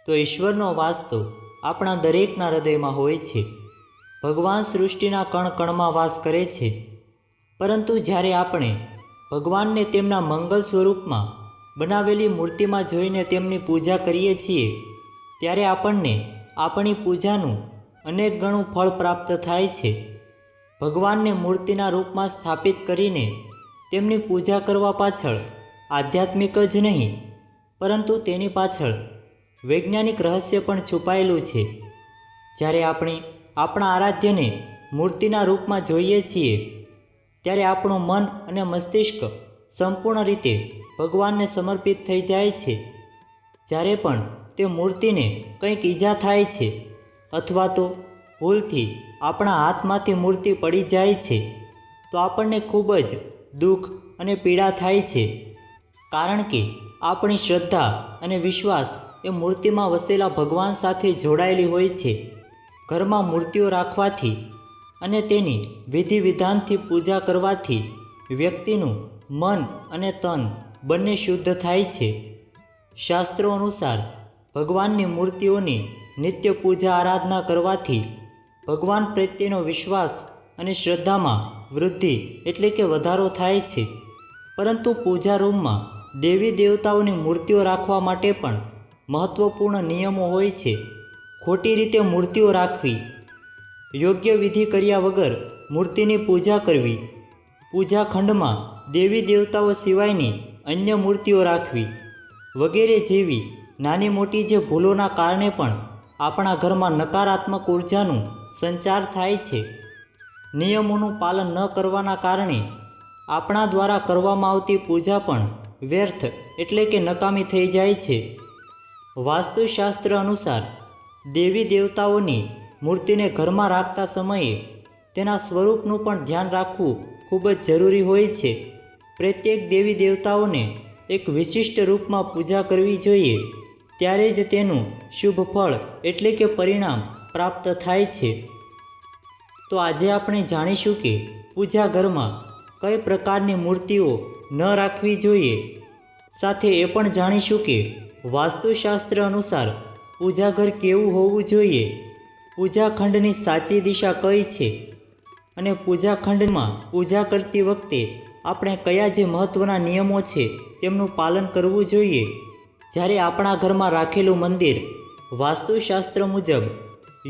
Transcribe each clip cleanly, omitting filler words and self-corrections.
તો ઈશ્વરનો વાસ તો આપણા દરેકના હૃદયમાં હોય છે. ભગવાન સૃષ્ટિના કણ કણમાં વાસ કરે છે. પરંતુ જ્યારે આપણે ભગવાનને તેમના મંગલ સ્વરૂપમાં બનાવેલી મૂર્તિમાં જોઈને તેમની પૂજા કરીએ છીએ, ત્યારે આપણને આપણી પૂજાનું અનેક ગણું ફળ પ્રાપ્ત થાય છે. ભગવાનને મૂર્તિના રૂપમાં સ્થાપિત કરીને તેમની પૂજા કરવા પાછળ આધ્યાત્મિક જ નહીં, પરંતુ તેની પાછળ વૈજ્ઞાનિક રહસ્ય પણ છુપાયેલું છે. જ્યારે આપણે આપણા આરાધ્યને મૂર્તિના રૂપમાં જોઈએ છીએ, ત્યારે આપણું મન અને મસ્તિષ્ક સંપૂર્ણ રીતે ભગવાનને સમર્પિત થઈ જાય છે. જ્યારે પણ તે મૂર્તિને કંઈક ઈજા થાય છે અથવા તો ભૂલથી આપણા હાથમાંથી મૂર્તિ પડી જાય છે, તો આપણને ખૂબ જ દુઃખ અને પીડા થાય છે. કારણ કે આપણી શ્રદ્ધા અને વિશ્વાસ એ મૂર્તિમાં વસેલા ભગવાન સાથે જોડાયેલી હોય છે. ઘરમાં મૂર્તિઓ રાખવાથી અને તેની વિધિ વિધાનથી પૂજા કરવાથી વ્યક્તિનું મન અને તન બંને શુદ્ધ થાય છે. શાસ્ત્રો અનુસાર ભગવાનની મૂર્તિઓની નિત્ય પૂજા આરાધના કરવાથી ભગવાન પ્રત્યેનો વિશ્વાસ અને શ્રદ્ધામાં વૃદ્ધિ એટલે કે વધારો થાય છે. પરંતુ પૂજા રૂમમાં દેવી દેવતાઓની મૂર્તિઓ રાખવા માટે પણ મહત્વપૂર્ણ નિયમો હોય છે. ખોટી રીતે મૂર્તિઓ રાખવી, યોગ્ય વિધિ કર્યા વગર મૂર્તિની પૂજા કરવી, પૂજા ખંડમાં દેવી દેવતાઓ સિવાયની અન્ય મૂર્તિઓ રાખવી વગેરે જેવી નાની મોટી જે ભૂલોના કારણે પણ આપણા ઘરમાં નકારાત્મક ઉર્જાનું સંચાર થાય છે. નિયમોનું પાલન ન કરવાના કારણે આપણા દ્વારા કરવામાં આવતી પૂજા પણ વ્યર્થ એટલે કે નકામી થઈ જાય છે. વાસ્તુશાસ્ત્ર અનુસાર દેવી દેવતાઓની મૂર્તિને ઘરમાં રાખતા સમયે તેના સ્વરૂપનું પણ ધ્યાન રાખવું ખૂબ જ જરૂરી હોય છે. પ્રત્યેક દેવી દેવતાઓને એક વિશિષ્ટ રૂપમાં પૂજા કરવી જોઈએ, ત્યારે જ તેનું શુભ ફળ એટલે કે પરિણામ પ્રાપ્ત થાય છે. તો આજે આપણે જાણીશું કે પૂજા ઘરમાં કઈ પ્રકારની મૂર્તિઓ ન રાખવી જોઈએ. સાથે એ પણ જાણીશું કે વાસ્તુશાસ્ત્ર અનુસાર પૂજા ઘર કેવું હોવું જોઈએ, પૂજા ખંડની સાચી દિશા કઈ છે અને પૂજા ખંડમાં પૂજા કરતી વખતે આપણે કયા જે મહત્ત્વના નિયમો છે તેમનું પાલન કરવું જોઈએ. જ્યારે આપણા ઘરમાં રાખેલું મંદિર વાસ્તુશાસ્ત્ર મુજબ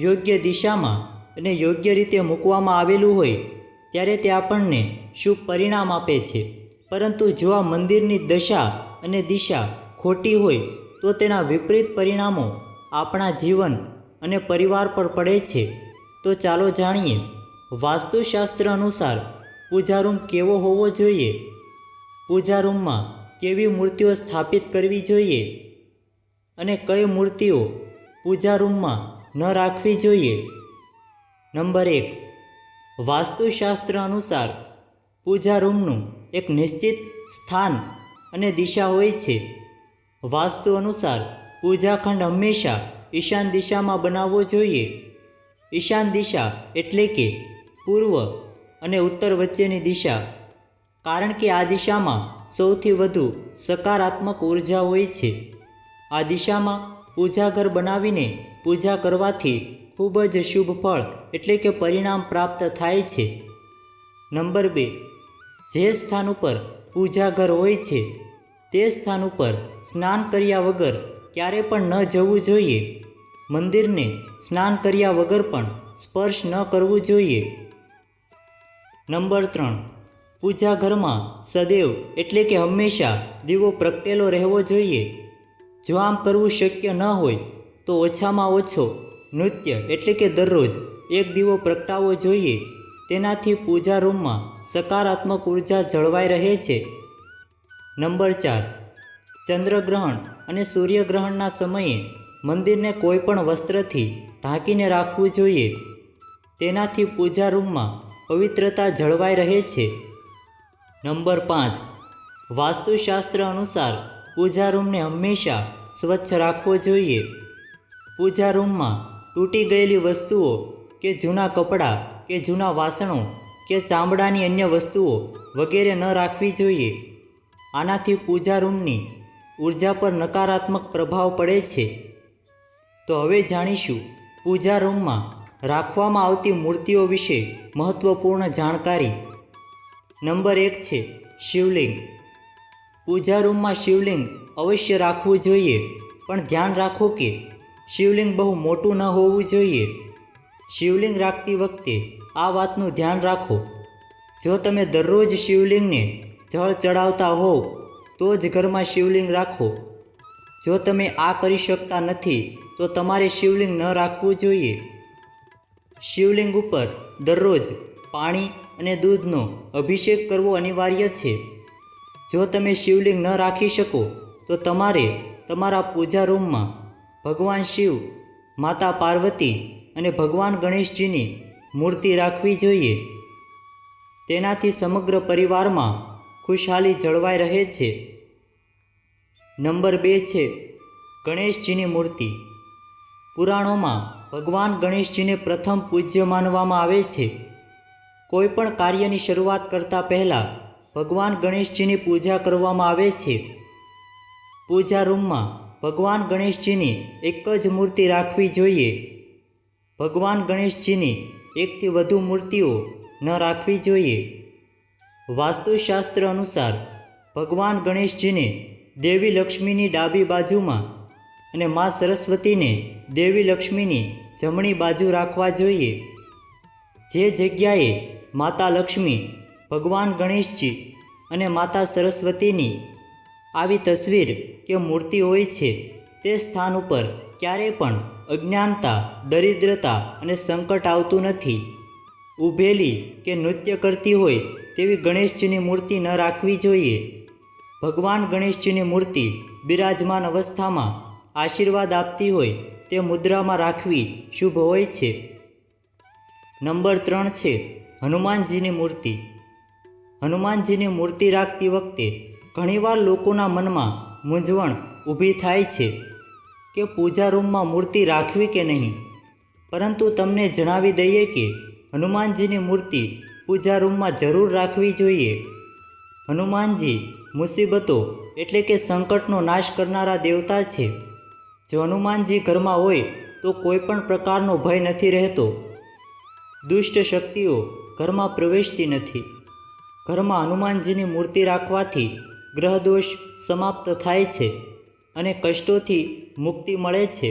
યોગ્ય દિશામાં અને યોગ્ય રીતે મૂકવામાં આવેલું હોય, ત્યારે તે આપણને શુભ પરિણામ આપે છે. પરંતુ જો આ મંદિરની દશા અને દિશા ખોટી હોય, તો તેના વિપરીત પરિણામો આપણા જીવન અને પરિવાર પર પડે છે. તો ચાલો જાણીએ વાસ્તુશાસ્ત્ર અનુસાર પૂજા રૂમ કેવો હોવો જોઈએ, પૂજા રૂમમાં કેવી મૂર્તિઓ સ્થાપિત કરવી જોઈએ અને કઈ મૂર્તિઓ પૂજા રૂમમાં ન રાખવી જોઈએ. નંબર 1. વાસ્તુશાસ્ત્ર અનુસાર પૂજા રૂમનું એક નિશ્ચિત સ્થાન અને દિશા હોય છે. વાસ્તુ અનુસાર પૂજા ખંડ હંમેશા ઈશાન દિશામાં બનાવવો જોઈએ. ઈશાન દિશા એટલે કે પૂર્વ અને ઉત્તર વચ્ચેની દિશા, કારણ કે આ દિશામાં સૌથી વધુ સકારાત્મક ઉર્જા હોય છે. આ દિશામાં પૂજા ઘર બનાવીને પૂજા કરવાથી ખૂબ જ શુભ ફળ એટલે કે પરિણામ પ્રાપ્ત થાય છે. નંબર 2. જે સ્થાન ઉપર પૂજા ઘર હોય છે, તે સ્થાન ઉપર સ્નાન કર્યા વગર ક્યારે પણ ન જવું જોઈએ. મંદિરને સ્નાન કર્યા વગર પણ સ્પર્શ ન કરવું જોઈએ. નંબર 3. પૂજા ઘરમાં સદૈવ એટલે કે હંમેશા દીવો પ્રગટેલો રહેવો જોઈએ. જો આમ કરવું શક્ય ન હોય, તો ઓછામાં ઓછો નિત્ય એટલે કે દરરોજ એક દીવો પ્રગટાવવો જોઈએ. તેનાથી પૂજા રૂમમાં સકારાત્મક ઉર્જા જળવાઈ રહે છે. નંબર 4. ચંદ્રગ્રહણ અને સૂર્યગ્રહણના સમયે મંદિરને કોઈ પણ વસ્ત્રથી ઢાંકીને રાખવું જોઈએ. તેનાથી પૂજા રૂમમાં પવિત્રતા જળવાઈ રહે છે. નંબર 5. વાસ્તુશાસ્ત્ર અનુસાર પૂજા રૂમને હંમેશા સ્વચ્છ રાખવો જોઈએ. પૂજા રૂમમાં તૂટી ગયેલી વસ્તુઓ કે જૂના કપડાં કે જૂના વાસણો કે ચામડાની અન્ય વસ્તુઓ વગેરે ન રાખવી જોઈએ. આનાથી પૂજા રૂમની ઉર્જા પર નકારાત્મક પ્રભાવ પડે છે. તો હવે જાણીશું પૂજા રૂમમાં રાખવામાં આવતી મૂર્તિઓ વિશે મહત્વપૂર્ણ જાણકારી. નંબર 1 છે શિવલિંગ. પૂજા રૂમમાં શિવલિંગ અવશ્ય રાખવું જોઈએ, પણ ધ્યાન રાખો કે શિવલિંગ બહુ મોટું ન હોવું જોઈએ. શિવલિંગ રાખતી વખતે આ વાતનું ધ્યાન રાખો. જો તમે દરરોજ શિવલિંગને જળ ચડાવતા હોવ તો જ ઘરમાં શિવલિંગ રાખો. જો તમે આ કરી શકતા નથી તો તમારે શિવલિંગ ન રાખવું જોઈએ. શિવલિંગ ઉપર દરરોજ પાણી અને દૂધનો અભિષેક કરવો અનિવાર્ય છે. જો તમે શિવલિંગ ન રાખી શકો તો તમારે તમારા પૂજા રૂમમાં ભગવાન શિવ, માતા પાર્વતી અને ભગવાન ગણેશજીની મૂર્તિ રાખવી જોઈએ. તેનાથી સમગ્ર પરિવારમાં ખુશહાલી જળવાઈ રહે છે. નંબર 2 છે ગણેશજીની મૂર્તિ. પુરાણોમાં ભગવાન ગણેશજીને પ્રથમ પૂજ્ય માનવામાં આવે છે. કોઈ પણ કાર્યની શરૂઆત કરતાં પહેલાં ભગવાન ગણેશજીની પૂજા કરવામાં આવે છે. પૂજા રૂમમાં ભગવાન ગણેશજીની એક જ મૂર્તિ રાખવી જોઈએ. ભગવાન ગણેશજીની એકથી વધુ મૂર્તિઓ ન રાખવી જોઈએ. વાસ્તુશાસ્ત્ર અનુસાર ભગવાન ગણેશજીને દેવી લક્ષ્મીની ડાબી બાજુમાં અને મા સરસ્વતીને દેવી લક્ષ્મીની જમણી બાજુ રાખવા જોઈએ. જે જગ્યાએ માતા લક્ષ્મી, ભગવાન ગણેશજી અને માતા સરસ્વતીની આવી તસવીર કે મૂર્તિ હોય છે તે સ્થાન ઉપર ક્યારેય પણ અજ્ઞાનતા, દરિદ્રતા અને સંકટ આવતું નથી. ઊભેલી કે નૃત્ય કરતી હોય તેવી ગણેશજીની મૂર્તિ ન રાખવી જોઈએ. ભગવાન ગણેશજીની મૂર્તિ બિરાજમાન અવસ્થામાં આશીર્વાદ આપતી હોય તે મુદ્રામાં રાખવી શુભ હોય છે. નંબર 3 છે હનુમાનજીની મૂર્તિ. હનુમાનજીની મૂર્તિ રાખતી વખતે ઘણીવાર લોકોના મનમાં મૂંઝવણ ઊભી થાય છે કે પૂજા રૂમમાં મૂર્તિ રાખવી કે નહીં. પરંતુ તમને જણાવી દઈએ કે હનુમાનજીની મૂર્તિ પૂજા રૂમમાં જરૂર રાખવી જોઈએ. હનુમાનજી મુસીબતો એટલે કે સંકટનો નાશ કરનારા દેવતા છે. જો હનુમાનજી ઘરમાં હોય તો કોઈ પણ પ્રકારનો ભય નથી રહેતો. દુષ્ટ શક્તિઓ ઘરમાં પ્રવેશતી નથી. ઘરમાં હનુમાનજીની મૂર્તિ રાખવાથી ગ્રહદોષ સમાપ્ત થાય છે અને કષ્ટોથી મુક્તિ મળે છે.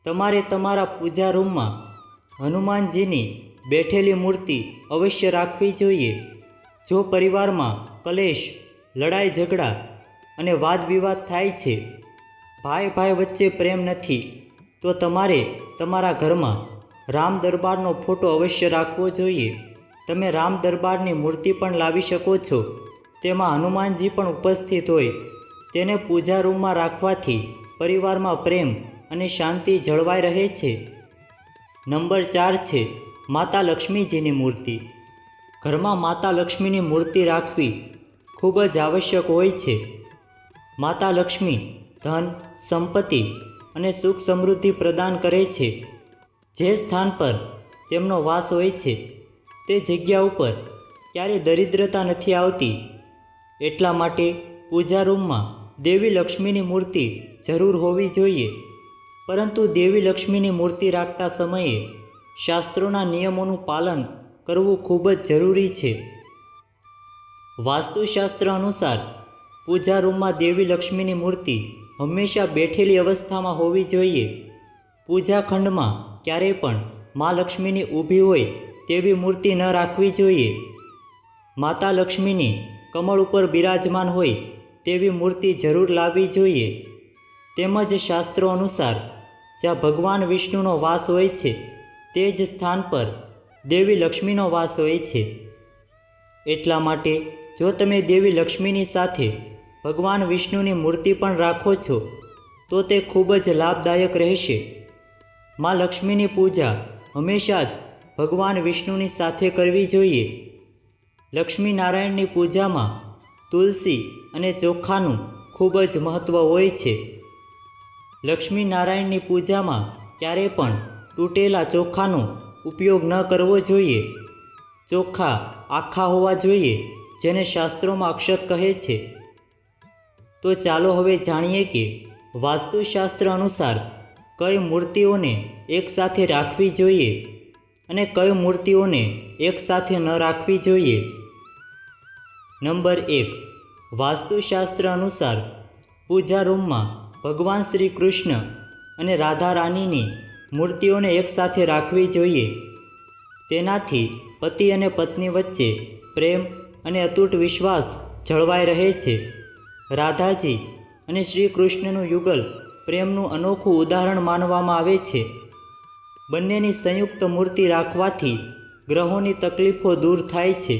તમારે તમારા પૂજા રૂમમાં હનુમાનજીની બેઠેલી મૂર્તિ અવશ્ય રાખવી જોઈએ. જો પરિવારમાં કલેશ, લડાઈ ઝઘડા અને વાદ વિવાદ થાય છે, ભાઈ ભાઈ વચ્ચે પ્રેમ નથી, તો તમારે તમારા ઘરમાં રામ દરબારનો ફોટો અવશ્ય રાખવો જોઈએ. તમે રામ દરબારની મૂર્તિ પણ લાવી શકો છો. તેમાં હનુમાનજી પણ ઉપસ્થિત હોય. તેને પૂજા રૂમમાં રાખવાથી પરિવારમાં પ્રેમ અને શાંતિ જળવાઈ રહે છે. નંબર 4 છે માતા લક્ષ્મીજીની મૂર્તિ. ઘરમાં માતા લક્ષ્મીની મૂર્તિ રાખવી ખૂબ જ આવશ્યક હોય છે. માતા લક્ષ્મી ધન, સંપત્તિ અને સુખ સમૃદ્ધિ પ્રદાન કરે છે. જે સ્થાન પર તેમનો વાસ હોય છે તે જગ્યા ઉપર ક્યારેય દરિદ્રતા નથી આવતી. એટલા માટે પૂજા રૂમમાં દેવી લક્ષ્મીની મૂર્તિ જરૂર હોવી જોઈએ. પરંતુ દેવી લક્ષ્મીની મૂર્તિ રાખતા સમયે શાસ્ત્રોના નિયમોનું પાલન કરવું ખૂબ જ જરૂરી છે. વાસ્તુશાસ્ત્ર અનુસાર પૂજા રૂમમાં દેવી લક્ષ્મીની મૂર્તિ હંમેશા બેઠેલી અવસ્થામાં હોવી જોઈએ. પૂજા ખંડમાં ક્યારેય પણ મા લક્ષ્મીની ઊભી હોય તેવી મૂર્તિ ન રાખવી જોઈએ. માતા લક્ષ્મીની કમળ ઉપર બિરાજમાન હોય તેવી મૂર્તિ જરૂર લાવવી જોઈએ. તેમજ શાસ્ત્રો અનુસાર જ્યાં ભગવાન વિષ્ણુનો વાસ હોય છે તે જ સ્થાન પર દેવી લક્ષ્મીનો વાસ હોય છે. એટલા માટે જો તમે દેવી લક્ષ્મીની સાથે ભગવાન વિષ્ણુની મૂર્તિ પણ રાખો છો તો તે ખૂબ જ લાભદાયક રહેશે. માં લક્ષ્મીની પૂજા હંમેશા જ ભગવાન વિષ્ણુની સાથે કરવી જોઈએ. લક્ષ્મી નારાયણની પૂજામાં તુલસી અને ચોખાનું ખૂબ જ મહત્ત્વ હોય છે. લક્ષ્મી નારાયણની પૂજામાં ક્યારેય પણ તૂટેલા ચોખાનો ઉપયોગ ન કરવો જોઈએ. ચોખા આખા હોવા જોઈએ, જેને શાસ્ત્રોમાં અક્ષત કહે છે. તો ચાલો હવે જાણીએ કે વાસ્તુશાસ્ત્ર અનુસાર કઈ મૂર્તિઓને એકસાથે રાખવી જોઈએ અને કઈ મૂર્તિઓને એકસાથે ન રાખવી જોઈએ? નંબર 1. વાસ્તુશાસ્ત્ર અનુસાર પૂજા રૂમમાં ભગવાન શ્રી કૃષ્ણ અને રાધા રાણીની મૂર્તિઓને એકસાથે રાખવી જોઈએ. તેનાથી પતિ અને પત્ની વચ્ચે પ્રેમ અને અતૂટ વિશ્વાસ જળવાઈ રહે છે. રાધાજી અને શ્રી કૃષ્ણનું યુગલ પ્રેમનું અનોખું ઉદાહરણ માનવામાં આવે છે. બંનેની સંયુક્ત મૂર્તિ રાખવાથી ગ્રહોની તકલીફો દૂર થાય છે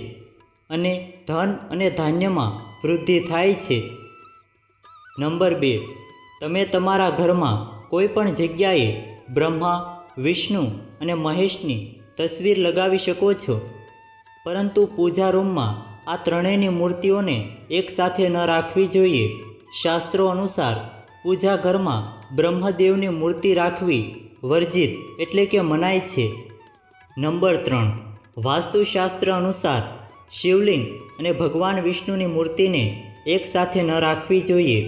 અને ધન અને ધાન્યમાં વૃદ્ધિ થાય છે. નંબર 2. તમે તમારા ઘરમાં કોઈ પણ જગ્યાએ બ્રહ્મા, વિષ્ણુ અને મહેશની તસવીર લગાવી શકો છો, પરંતુ પૂજા રૂમમાં આ ત્રણેયની મૂર્તિઓને એકસાથે ન રાખવી જોઈએ. શાસ્ત્રો અનુસાર પૂજા ઘરમાં બ્રહ્મદેવની મૂર્તિ રાખવી વર્જિત એટલે કે મનાય છે. નંબર 3. વાસ્તુશાસ્ત્ર અનુસાર શિવલિંગ અને ભગવાન વિષ્ણુની મૂર્તિને એકસાથે ન રાખવી જોઈએ,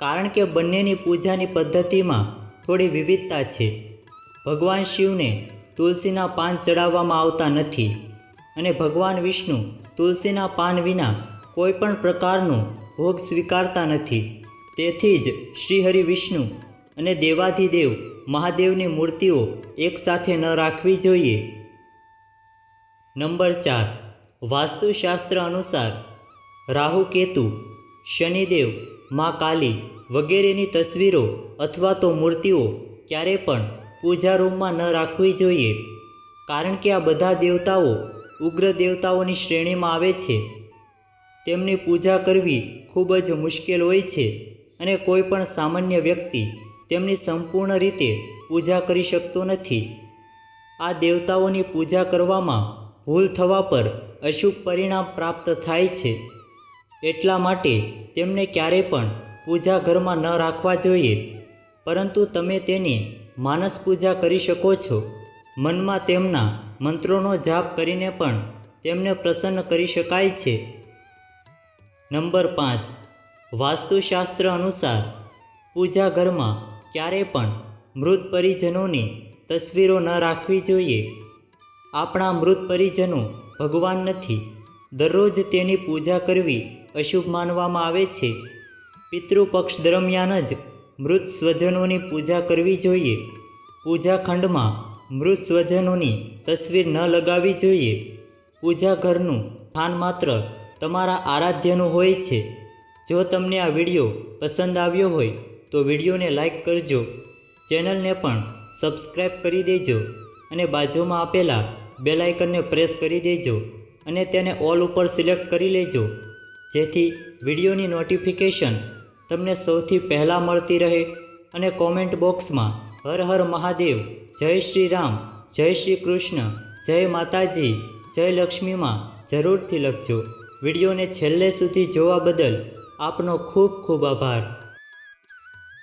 કારણ કે બંનેની પૂજાની પદ્ધતિમાં થોડી વિવિધતા છે. ભગવાન શિવને તુલસીના પાન ચડાવવામાં આવતા નથી અને ભગવાન વિષ્ણુ તુલસીના પાન વિના કોઈ પણ પ્રકારનો ભોગ સ્વીકારતા નથી. તેથી જ શ્રીહરિ વિષ્ણુ અને દેવાધિદેવ મહાદેવની મૂર્તિઓ એકસાથે ન રાખવી જોઈએ. નંબર 4. વાસ્તુશાસ્ત્ર અનુસાર રાહુ કેતુ, શનિદેવ, મા કાલી વગેરેની તસવીરો અથવા તો મૂર્તિઓ ક્યારે પણ પૂજા રૂમમાં ન રાખવી જોઈએ, કારણ કે આ બધા દેવતાઓ ઉગ્ર દેવતાઓની શ્રેણીમાં આવે છે. તેમની પૂજા કરવી ખૂબ જ મુશ્કેલ હોય છે અને કોઈ પણ સામાન્ય વ્યક્તિ તેમની સંપૂર્ણ રીતે પૂજા કરી શકતો નથી. આ દેવતાઓની પૂજા કરવામાં ભૂલ થવા પર અશુભ પરિણામ પ્રાપ્ત થાય છે. એટલા માટે તેમને ક્યારેય પણ પૂજા ઘરમાં ન રાખવા જોઈએ, પરંતુ તમે તેની માનસ પૂજા કરી શકો છો. મનમાં તેમના મંત્રોનો જાપ કરીને પણ તેમને પ્રસન્ન કરી શકાય છે. નંબર 5. વાસ્તુશાસ્ત્ર અનુસાર પૂજા ઘરમાં ક્યારેય પણ મૃત પરિજનોની તસવીરો ન રાખવી જોઈએ. આપણા મૃત પરિજનો ભગવાન નથી. દરરોજ તેની પૂજા કરવી અશુભ માનવામાં આવે છે. પિતૃપક્ષ દરમિયાન જ મૃત સ્વજનોની પૂજા કરવી જોઈએ. પૂજા ખંડમાં મૃત સ્વજનોની તસવીર ન લગાવવી જોઈએ. પૂજા ઘરનું સ્થાન માત્ર તમારા આરાધ્યનું હોય છે. જો તમને આ વિડીયો પસંદ આવ્યો હોય તો વિડીયોને લાઈક કરજો, ચેનલને પણ સબસ્ક્રાઈબ કરી દેજો અને બાજુમાં આપેલા બેલ આઇકનને પ્રેસ કરી દેજો અને તેને ઓલ ઉપર સિલેક્ટ કરી લેજો, જેથી વિડીયોની નોટિફિકેશન તમને સૌથી પહેલાં મળતી રહે. અને કોમેન્ટ બોક્સમાં હર હર મહાદેવ, જય શ્રી રામ, જય શ્રી કૃષ્ણ, જય માતાજી, જય લક્ષ્મીમાં જરૂરથી લખજો. વિડીયોને છેલ્લે સુધી જોવા બદલ આપનો ખૂબ ખૂબ આભાર.